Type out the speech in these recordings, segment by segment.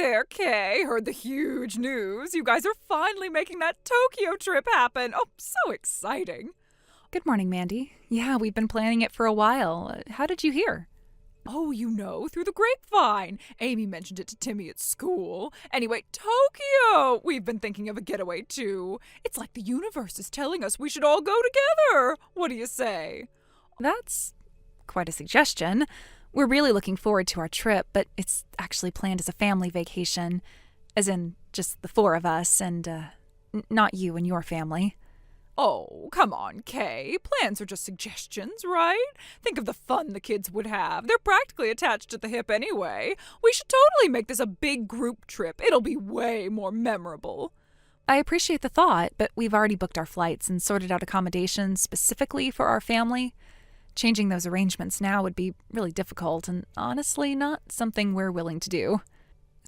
there, Kay. Heard the huge news. You guys are finally making that Tokyo trip happen. Oh, so exciting. Good morning, Mandy. Yeah, we've been planning it for a while. How did you hear? Oh, through the grapevine. Amy mentioned it to Timmy at school. Anyway, Tokyo! We've been thinking of a getaway, too. It's like the universe is telling us we should all go together. What do you say? That's quite a suggestion. We're really looking forward to our trip, but it's actually planned as a family vacation. As in, just the four of us and, not you and your family. Oh, come on, Kay. Plans are just suggestions, right? Think of the fun the kids would have. They're practically attached at the hip anyway. We should totally make this a big group trip. It'll be way more memorable. I appreciate the thought, but we've already booked our flights and sorted out accommodations specifically for our family. Changing those arrangements now would be really difficult and honestly not something we're willing to do.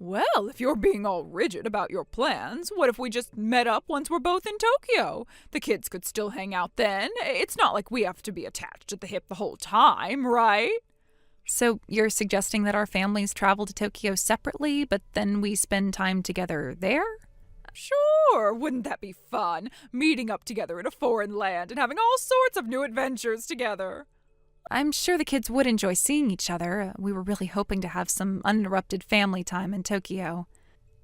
Well, if you're being all rigid about your plans, what if we just met up once we're both in Tokyo? The kids could still hang out then. It's not like we have to be attached at the hip the whole time, right? So you're suggesting that our families travel to Tokyo separately, but then we spend time together there? Sure, wouldn't that be fun? Meeting up together in a foreign land and having all sorts of new adventures together. I'm sure the kids would enjoy seeing each other. We were really hoping to have some uninterrupted family time in Tokyo.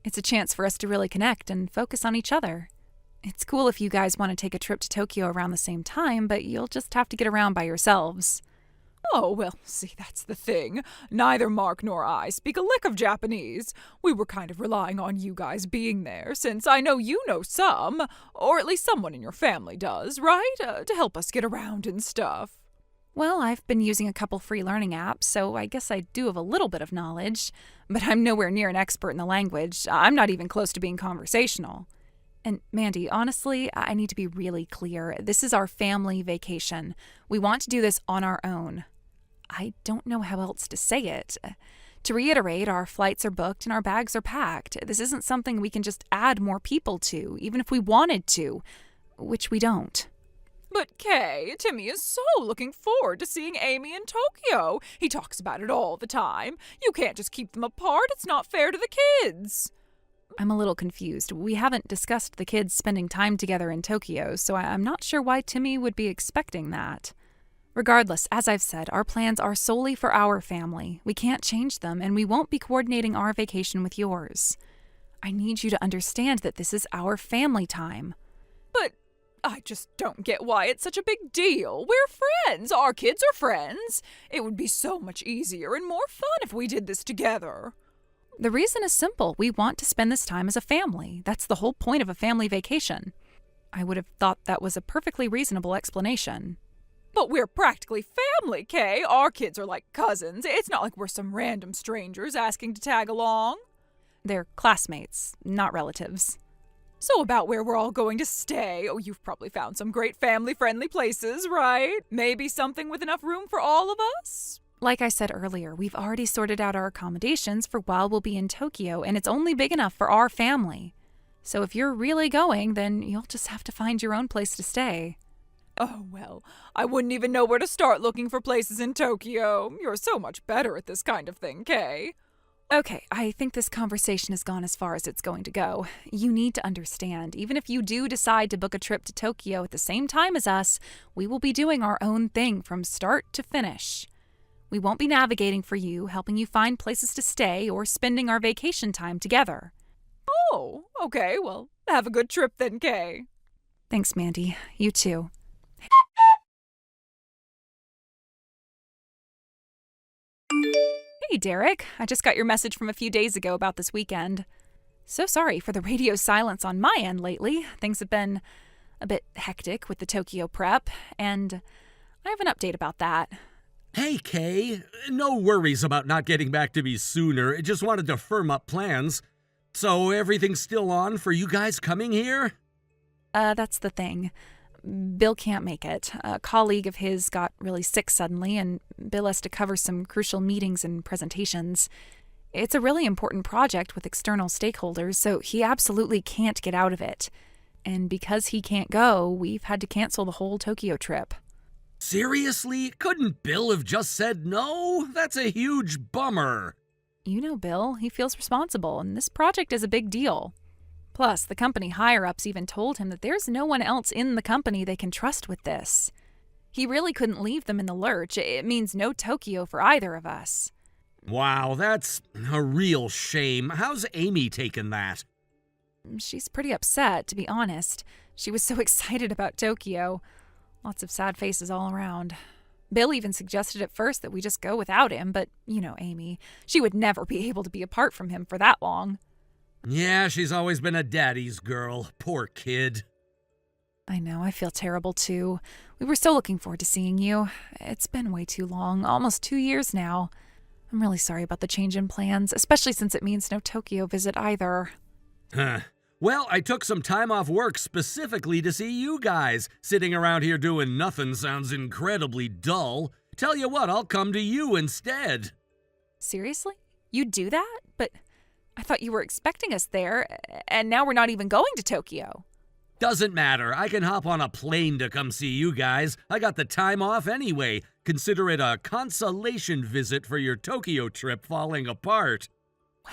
It's a chance for us to really connect and focus on each other. It's cool if you guys want to take a trip to Tokyo around the same time, but you'll just have to get around by yourselves. Oh, well, see, that's the thing. Neither Mark nor I speak a lick of Japanese. We were kind of relying on you guys being there, since I know you know some, or at least someone in your family does, right? To help us get around and stuff. Well, I've been using a couple free learning apps, so I guess I do have a little bit of knowledge, but I'm nowhere near an expert in the language. I'm not even close to being conversational. And Mandy, honestly, I need to be really clear. This is our family vacation. We want to do this on our own. I don't know how else to say it. To reiterate, our flights are booked and our bags are packed. This isn't something we can just add more people to, even if we wanted to, which we don't. But Kay, Timmy is so looking forward to seeing Amy in Tokyo. He talks about it all the time. You can't just keep them apart. It's not fair to the kids. I'm a little confused. We haven't discussed the kids spending time together in Tokyo, so I'm not sure why Timmy would be expecting that. Regardless, as I've said, our plans are solely for our family. We can't change them, and we won't be coordinating our vacation with yours. I need you to understand that this is our family time. But I just don't get why it's such a big deal. We're friends. Our kids are friends. It would be so much easier and more fun if we did this together. The reason is simple. We want to spend this time as a family. That's the whole point of a family vacation. I would have thought that was a perfectly reasonable explanation. But we're practically family, Kay. Our kids are like cousins. It's not like we're some random strangers asking to tag along. They're classmates, not relatives. So about where we're all going to stay. Oh, you've probably found some great family-friendly places, right? Maybe something with enough room for all of us? Like I said earlier, we've already sorted out our accommodations for while we'll be in Tokyo, and it's only big enough for our family. So if you're really going, then you'll just have to find your own place to stay. Oh, well, I wouldn't even know where to start looking for places in Tokyo. You're so much better at this kind of thing, Kay. Okay, I think this conversation has gone as far as it's going to go. You need to understand, even if you do decide to book a trip to Tokyo at the same time as us, we will be doing our own thing from start to finish. We won't be navigating for you, helping you find places to stay, or spending our vacation time together. Oh, okay, well, have a good trip then, Kay. Thanks, Mandy. You too. Hey, Derek. I just got your message from a few days ago about this weekend. So sorry for the radio silence on my end lately. Things have been a bit hectic with the Tokyo prep, and I have an update about that. Hey, Kay. No worries about not getting back to me sooner. Just wanted to firm up plans. So everything's still on for you guys coming here? That's the thing. Bill can't make it. A colleague of his got really sick suddenly, and Bill has to cover some crucial meetings and presentations. It's a really important project with external stakeholders, so he absolutely can't get out of it. And because he can't go, we've had to cancel the whole Tokyo trip. Seriously? Couldn't Bill have just said no? That's a huge bummer. You know Bill, he feels responsible, and this project is a big deal. Plus, the company higher-ups even told him that there's no one else in the company they can trust with this. He really couldn't leave them in the lurch. It means no Tokyo for either of us. Wow, that's a real shame. How's Amy taken that? She's pretty upset, to be honest. She was so excited about Tokyo. Lots of sad faces all around. Bill even suggested at first that we just go without him, but you know Amy. She would never be able to be apart from him for that long. Yeah, she's always been a daddy's girl. Poor kid. I know, I feel terrible too. We were so looking forward to seeing you. It's been way too long, almost 2 years now. I'm really sorry about the change in plans, especially since it means no Tokyo visit either. Huh. Well, I took some time off work specifically to see you guys. Sitting around here doing nothing sounds incredibly dull. Tell you what, I'll come to you instead. Seriously? You'd do that? But I thought you were expecting us there, and now we're not even going to Tokyo. Doesn't matter. I can hop on a plane to come see you guys. I got the time off anyway. Consider it a consolation visit for your Tokyo trip falling apart.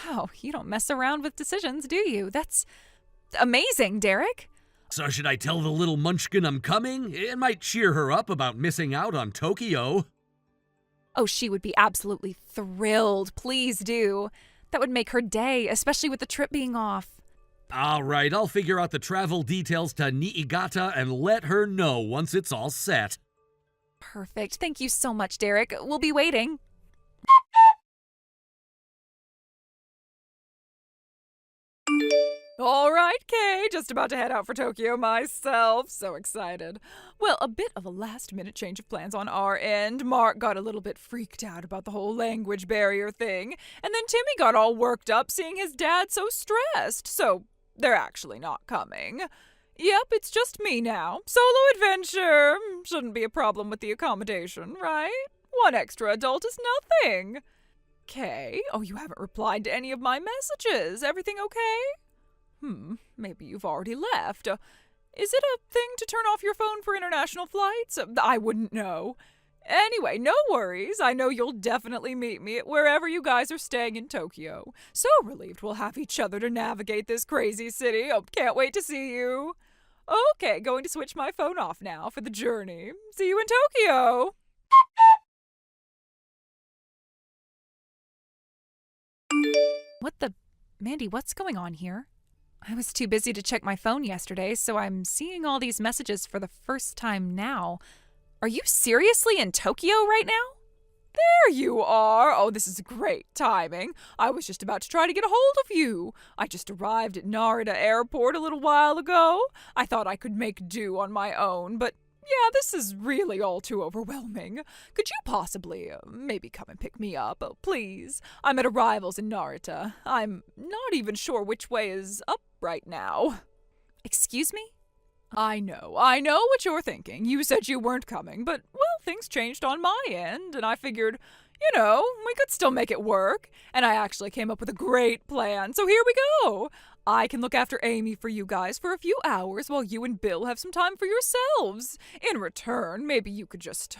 Wow, you don't mess around with decisions, do you? That's amazing, Derek. So should I tell the little munchkin I'm coming? It might cheer her up about missing out on Tokyo. Oh, she would be absolutely thrilled. Please do. That would make her day, especially with the trip being off. All right, I'll figure out the travel details to Niigata and let her know once it's all set. Perfect. Thank you so much, Derek. We'll be waiting. All right, Kay, just about to head out for Tokyo myself. So excited. Well, a bit of a last-minute change of plans on our end. Mark got a little bit freaked out about the whole language barrier thing, and then Timmy got all worked up seeing his dad so stressed. So they're actually not coming. Yep, it's just me now. Solo adventure. Shouldn't be a problem with the accommodation, right? One extra adult is nothing. Kay, oh, you haven't replied to any of my messages. Everything okay? Maybe you've already left. Is it a thing to turn off your phone for international flights? I wouldn't know. Anyway, no worries. I know you'll definitely meet me at wherever you guys are staying in Tokyo. So relieved we'll have each other to navigate this crazy city. Oh, can't wait to see you. Okay, going to switch my phone off now for the journey. See you in Tokyo. Mandy, what's going on here? I was too busy to check my phone yesterday, so I'm seeing all these messages for the first time now. Are you seriously in Tokyo right now? There you are. Oh, this is great timing. I was just about to try to get a hold of you. I just arrived at Narita Airport a little while ago. I thought I could make do on my own, but yeah, this is really all too overwhelming. Could you possibly, maybe come and pick me up? Oh, please. I'm at arrivals in Narita. I'm not even sure which way is up right now. Excuse me? I know what you're thinking. You said you weren't coming, but, well, things changed on my end, and I figured, we could still make it work. And I actually came up with a great plan, so here we go. I can look after Amy for you guys for a few hours while you and Bill have some time for yourselves. In return, maybe you could just,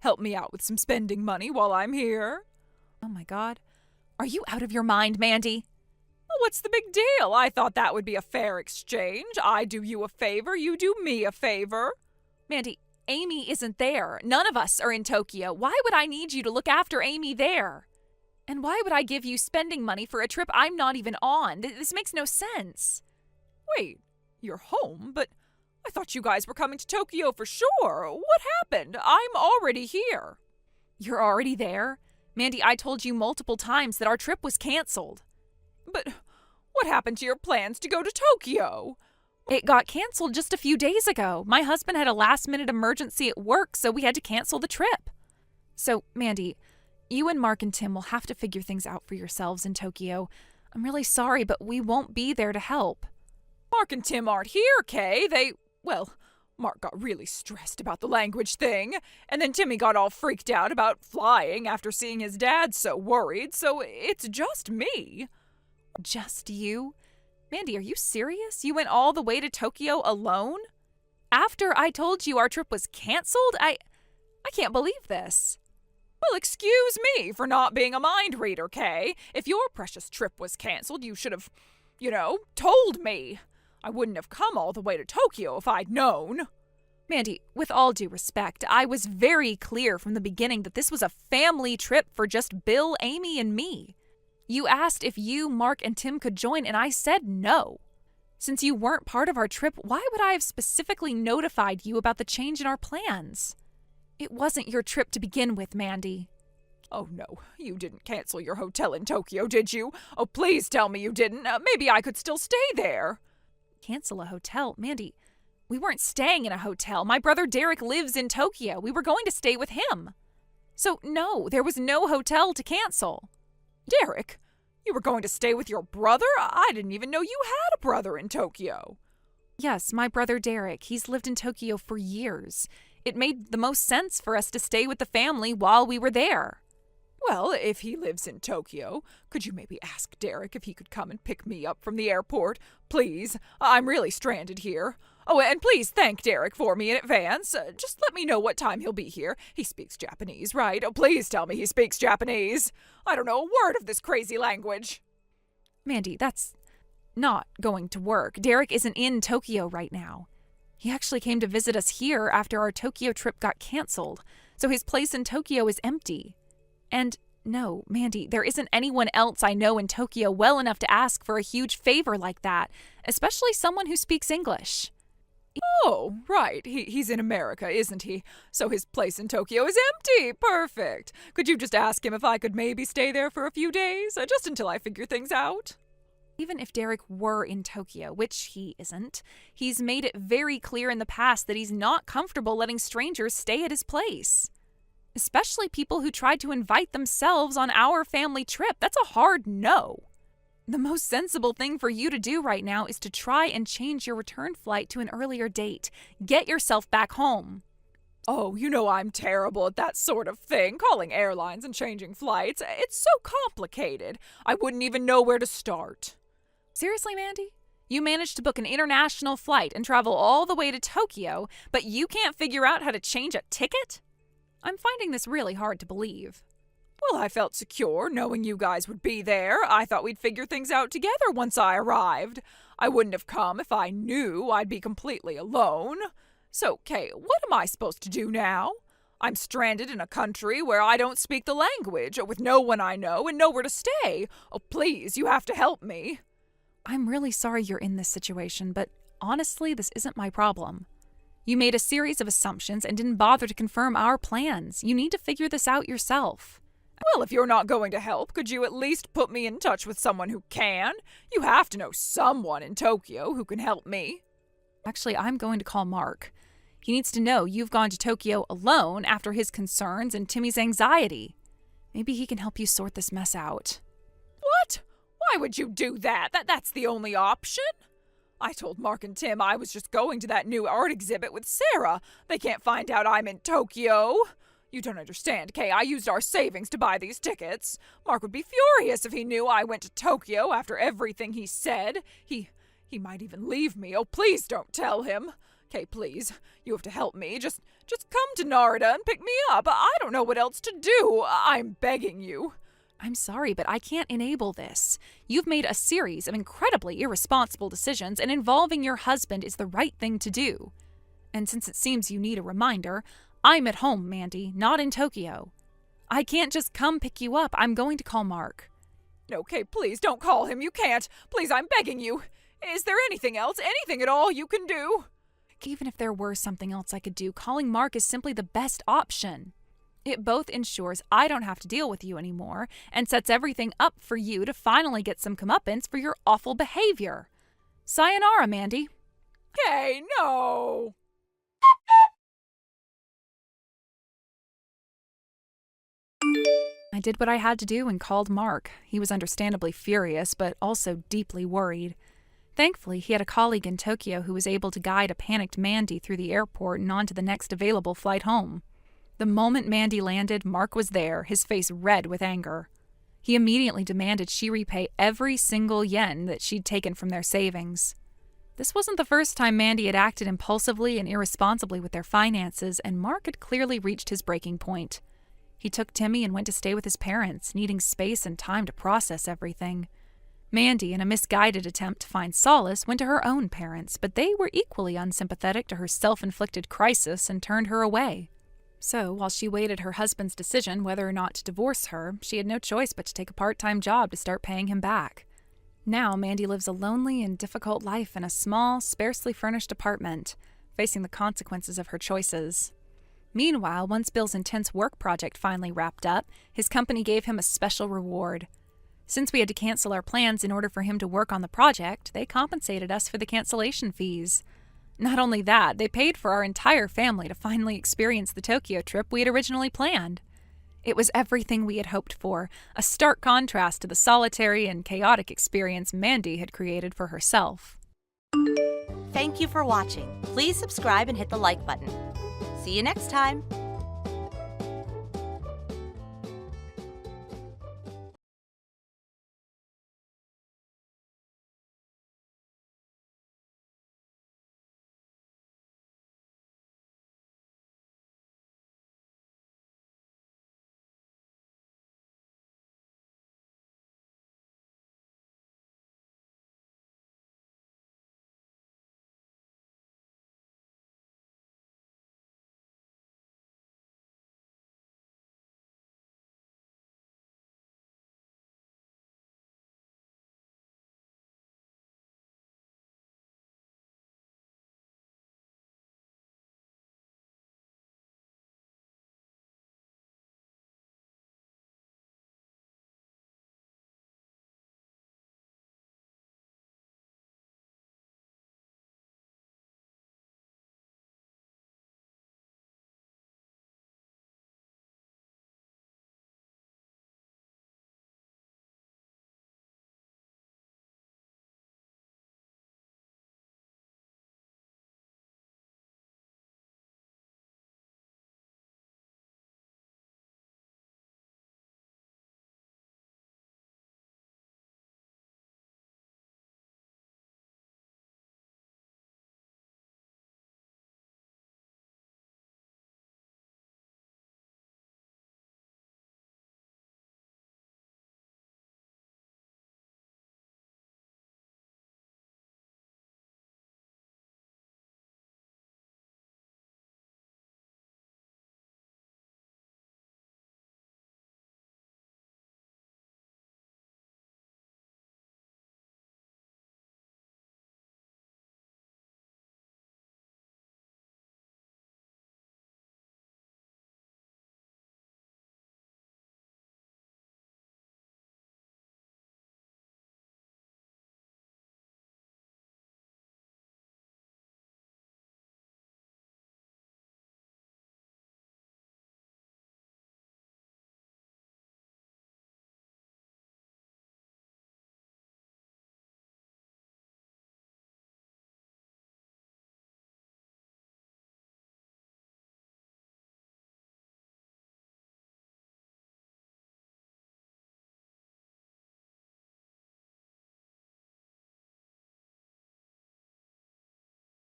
help me out with some spending money while I'm here. Oh my God. Are you out of your mind, Mandy? Well, what's the big deal? I thought that would be a fair exchange. I do you a favor, you do me a favor. Mandy, Amy isn't there. None of us are in Tokyo. Why would I need you to look after Amy there? And why would I give you spending money for a trip I'm not even on? This makes no sense. Wait, you're home? But I thought you guys were coming to Tokyo for sure. What happened? I'm already here. You're already there? Mandy, I told you multiple times that our trip was canceled. But what happened to your plans to go to Tokyo? It got canceled just a few days ago. My husband had a last-minute emergency at work, so we had to cancel the trip. So, Mandy, you and Mark and Tim will have to figure things out for yourselves in Tokyo. I'm really sorry, but we won't be there to help. Mark and Tim aren't here, Kay. Mark got really stressed about the language thing, and then Timmy got all freaked out about flying after seeing his dad so worried, so it's just me. Just you? Mandy, are you serious? You went all the way to Tokyo alone? After I told you our trip was canceled? I can't believe this. Well, excuse me for not being a mind reader, Kay. If your precious trip was canceled, you should have, told me. I wouldn't have come all the way to Tokyo if I'd known. Mandy, with all due respect, I was very clear from the beginning that this was a family trip for just Bill, Amy, and me. You asked if you, Mark, and Tim could join, and I said no. Since you weren't part of our trip, why would I have specifically notified you about the change in our plans? It wasn't your trip to begin with, Mandy. Oh, no, you didn't cancel your hotel in Tokyo, did you? Oh, please tell me you didn't. Maybe I could still stay there. Cancel a hotel? Mandy, we weren't staying in a hotel. My brother Derek lives in Tokyo. We were going to stay with him. So, no, there was no hotel to cancel. Derek? You were going to stay with your brother? I didn't even know you had a brother in Tokyo. Yes, my brother Derek. He's lived in Tokyo for years. It made the most sense for us to stay with the family while we were there. Well, if he lives in Tokyo, could you maybe ask Derek if he could come and pick me up from the airport? Please, I'm really stranded here. Oh, and please thank Derek for me in advance. Just let me know what time he'll be here. He speaks Japanese, right? Oh, please tell me he speaks Japanese. I don't know a word of this crazy language. Mandy, that's not going to work. Derek isn't in Tokyo right now. He actually came to visit us here after our Tokyo trip got canceled, so his place in Tokyo is empty. And no, Mandy, there isn't anyone else I know in Tokyo well enough to ask for a huge favor like that, especially someone who speaks English. Oh, right. He's in America, isn't he? So his place in Tokyo is empty. Perfect. Could you just ask him if I could maybe stay there for a few days, just until I figure things out? Even if Derek were in Tokyo, which he isn't, he's made it very clear in the past that he's not comfortable letting strangers stay at his place. Especially people who tried to invite themselves on our family trip. That's a hard no. The most sensible thing for you to do right now is to try and change your return flight to an earlier date. Get yourself back home. Oh, you know I'm terrible at that sort of thing, calling airlines and changing flights. It's so complicated. I wouldn't even know where to start. Seriously, Mandy? You managed to book an international flight and travel all the way to Tokyo, but you can't figure out how to change a ticket? I'm finding this really hard to believe. Well, I felt secure knowing you guys would be there. I thought we'd figure things out together once I arrived. I wouldn't have come if I knew I'd be completely alone. So, Kay, what am I supposed to do now? I'm stranded in a country where I don't speak the language, with no one I know and nowhere to stay. Oh, please, you have to help me. I'm really sorry you're in this situation, but honestly, this isn't my problem. You made a series of assumptions and didn't bother to confirm our plans. You need to figure this out yourself. Well, if you're not going to help, could you at least put me in touch with someone who can? You have to know someone in Tokyo who can help me. Actually, I'm going to call Mark. He needs to know you've gone to Tokyo alone after his concerns and Timmy's anxiety. Maybe he can help you sort this mess out. What? Why would you do that? That's the only option. I told Mark and Tim I was just going to that new art exhibit with Sarah. They can't find out I'm in Tokyo. You don't understand, Kay. I used our savings to buy these tickets. Mark would be furious if he knew I went to Tokyo after everything he said. He might even leave me. Oh, please don't tell him. Kay, please. You have to help me. Just come to Narita and pick me up. I don't know what else to do. I'm begging you. I'm sorry, but I can't enable this. You've made a series of incredibly irresponsible decisions, and involving your husband is the right thing to do. And since it seems you need a reminder, I'm at home, Mandy, not in Tokyo. I can't just come pick you up. I'm going to call Mark. Okay, please don't call him. You can't. Please, I'm begging you. Is there anything else, anything at all you can do? Even if there were something else I could do, calling Mark is simply the best option. It both ensures I don't have to deal with you anymore and sets everything up for you to finally get some comeuppance for your awful behavior. Sayonara, Mandy. Hey, no! I did what I had to do and called Mark. He was understandably furious, but also deeply worried. Thankfully, he had a colleague in Tokyo who was able to guide a panicked Mandy through the airport and onto the next available flight home. The moment Mandy landed, Mark was there, his face red with anger. He immediately demanded she repay every single yen that she'd taken from their savings. This wasn't the first time Mandy had acted impulsively and irresponsibly with their finances, and Mark had clearly reached his breaking point. He took Timmy and went to stay with his parents, needing space and time to process everything. Mandy, in a misguided attempt to find solace, went to her own parents, but they were equally unsympathetic to her self-inflicted crisis and turned her away. So, while she waited her husband's decision whether or not to divorce her, she had no choice but to take a part-time job to start paying him back. Now, Mandy lives a lonely and difficult life in a small, sparsely furnished apartment, facing the consequences of her choices. Meanwhile, once Bill's intense work project finally wrapped up, his company gave him a special reward. Since we had to cancel our plans in order for him to work on the project, they compensated us for the cancellation fees. Not only that, they paid for our entire family to finally experience the Tokyo trip we had originally planned. It was everything we had hoped for, a stark contrast to the solitary and chaotic experience Mandy had created for herself. Thank you for watching. Please subscribe and hit the like button. See you next time.